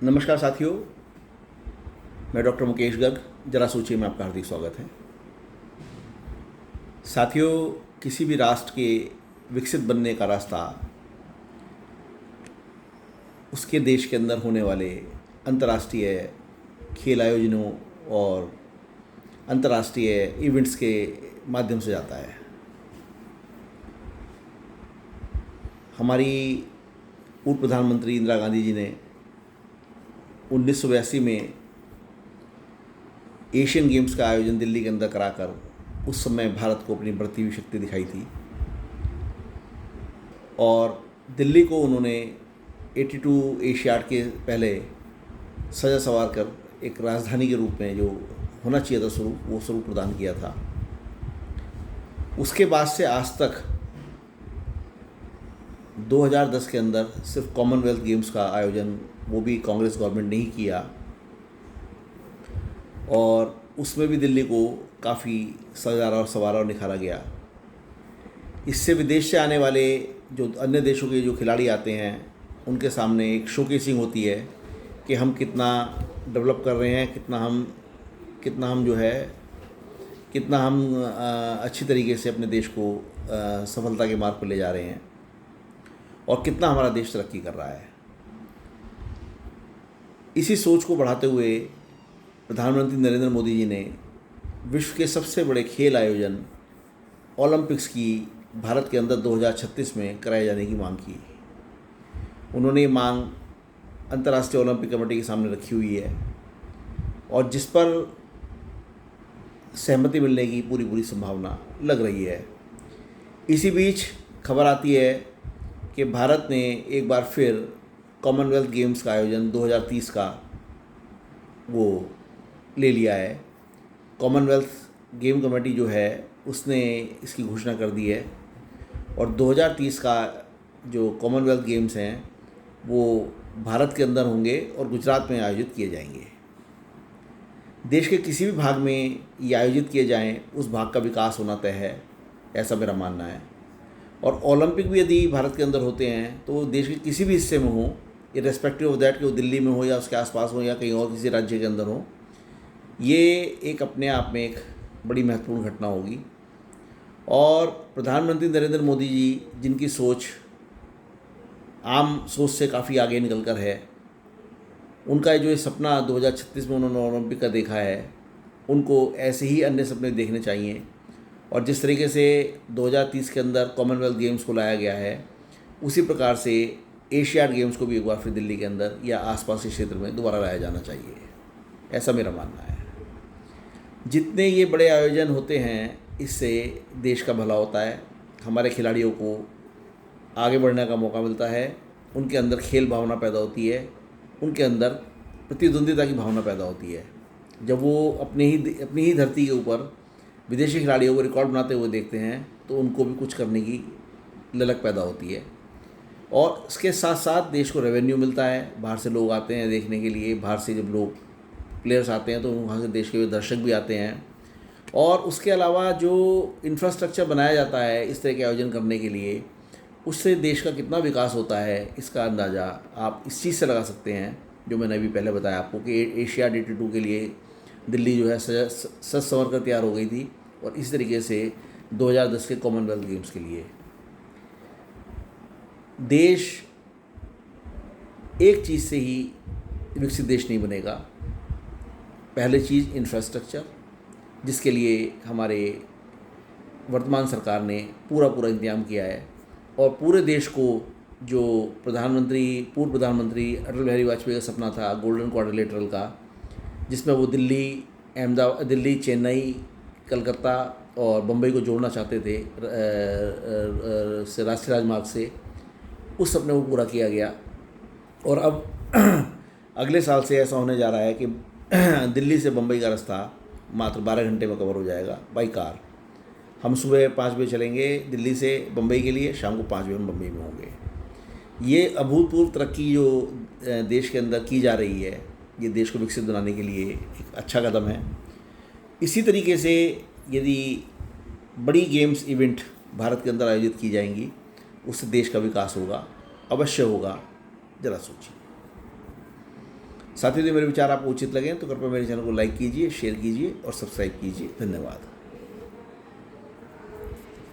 नमस्कार साथियों, मैं डॉक्टर मुकेश गर्ग। जरा सोचिए में आपका हार्दिक स्वागत है। साथियों, किसी भी राष्ट्र के विकसित बनने का रास्ता उसके देश के अंदर होने वाले अंतर्राष्ट्रीय खेल आयोजनों और अंतर्राष्ट्रीय इवेंट्स के माध्यम से जाता है। हमारी पूर्व प्रधानमंत्री इंदिरा गांधी जी ने 1982 में एशियन गेम्स का आयोजन दिल्ली के अंदर कराकर उस समय भारत को अपनी बढ़ती हुई शक्ति दिखाई थी और दिल्ली को उन्होंने 82 एशियाड के पहले सजा संवार कर एक राजधानी के रूप में जो होना चाहिए था वो स्वरूप प्रदान किया था। उसके बाद से आज तक 2010 के अंदर सिर्फ कॉमनवेल्थ गेम्स का आयोजन वो भी कांग्रेस गवर्नमेंट ने ही किया और उसमें भी दिल्ली को काफ़ी सजारा और संवारा और निखारा गया। इससे विदेश से आने वाले जो अन्य देशों के जो खिलाड़ी आते हैं उनके सामने एक शोकेसिंग होती है कि हम कितना डेवलप कर रहे हैं, कितना हम अच्छी तरीके से अपने देश को सफलता के मार्ग पर ले जा रहे हैं और कितना हमारा देश तरक्की कर रहा है। इसी सोच को बढ़ाते हुए प्रधानमंत्री नरेंद्र मोदी जी ने विश्व के सबसे बड़े खेल आयोजन ओलंपिक्स की भारत के अंदर 2036 में कराए जाने की मांग की। उन्होंने ये मांग अंतर्राष्ट्रीय ओलंपिक कमेटी के सामने रखी हुई है और जिस पर सहमति मिलने की पूरी संभावना लग रही है। इसी बीच खबर आती है कि भारत ने एक बार फिर कॉमनवेल्थ गेम्स का आयोजन 2030 का वो ले लिया है। कॉमनवेल्थ गेम कमेटी जो है उसने इसकी घोषणा कर दी है और 2030 का जो कॉमनवेल्थ गेम्स हैं वो भारत के अंदर होंगे और गुजरात में आयोजित किए जाएंगे। देश के किसी भी भाग में ये आयोजित किए जाएं उस भाग का विकास होना तय है, ऐसा मेरा मानना है। और ओलंपिक भी यदि भारत के अंदर होते हैं तो देश के किसी भी हिस्से में हो, इर्रेस्पेक्टिव ऑफ दैट कि वो दिल्ली में हो या उसके आसपास हो या कहीं और किसी राज्य के अंदर हो, ये एक अपने आप में एक बड़ी महत्वपूर्ण घटना होगी। और प्रधानमंत्री नरेंद्र मोदी जी जिनकी सोच आम सोच से काफ़ी आगे निकल कर है, उनका जो ये सपना 2036 में उन्होंने ओलंपिक का देखा है, उनको ऐसे ही अन्य सपने देखने चाहिए। और जिस तरीके से 2030 के अंदर कॉमनवेल्थ गेम्स को लाया गया है उसी प्रकार से एशियाड गेम्स को भी एक बार फिर दिल्ली के अंदर या आसपास के क्षेत्र में दोबारा लाया जाना चाहिए, ऐसा मेरा मानना है। जितने ये बड़े आयोजन होते हैं इससे देश का भला होता है, हमारे खिलाड़ियों को आगे बढ़ने का मौका मिलता है, उनके अंदर खेल भावना पैदा होती है, उनके अंदर प्रतिद्वंद्विता की भावना पैदा होती है। जब वो अपनी ही धरती के ऊपर विदेशी खिलाड़ियों को रिकॉर्ड बनाते हुए देखते हैं तो उनको भी कुछ करने की ललक पैदा होती है। और इसके साथ साथ देश को रेवेन्यू मिलता है, बाहर से लोग आते हैं देखने के लिए, बाहर से जब लोग प्लेयर्स आते हैं तो वहाँ से देश के दर्शक भी आते हैं। और उसके अलावा जो इंफ्रास्ट्रक्चर बनाया जाता है इस तरह के आयोजन करने के लिए, उससे देश का कितना विकास होता है इसका अंदाज़ा आप इस चीज़ से लगा सकते हैं जो मैंने अभी पहले बताया आपको कि एशियाड 82 के लिए दिल्ली जो है सज संवर कर तैयार हो गई थी और इस तरीके से 2010 के कॉमनवेल्थ गेम्स के लिए देश एक चीज़ से ही विकसित देश नहीं बनेगा। पहली चीज़ इंफ्रास्ट्रक्चर, जिसके लिए हमारे वर्तमान सरकार ने पूरा इंतजाम किया है और पूरे देश को जो पूर्व प्रधानमंत्री अटल बिहारी वाजपेयी का सपना था गोल्डन क्वाड्रिलेटरल का, जिसमें वो दिल्ली, चेन्नई, कलकत्ता और बम्बई को जोड़ना चाहते थे राष्ट्रीय राजमार्ग से, उस सपने को पूरा किया गया। और अब अगले साल से ऐसा होने जा रहा है कि दिल्ली से बम्बई का रास्ता मात्र 12 घंटे में कवर हो जाएगा बाई कार। हम सुबह 5 बजे चलेंगे दिल्ली से बम्बई के लिए, शाम को 5 बजे हम बम्बई में होंगे। ये अभूतपूर्व तरक्की जो देश के अंदर की जा रही है, ये देश को विकसित बनाने के लिए एक अच्छा कदम है। इसी तरीके से यदि बड़ी गेम्स इवेंट भारत के अंदर आयोजित की जाएंगी उससे देश का विकास होगा, अवश्य होगा। ज़रा सोचिए। साथ ही यदि मेरे विचार आपको उचित लगें तो कृपया मेरे चैनल को लाइक कीजिए, शेयर कीजिए और सब्सक्राइब कीजिए। धन्यवाद।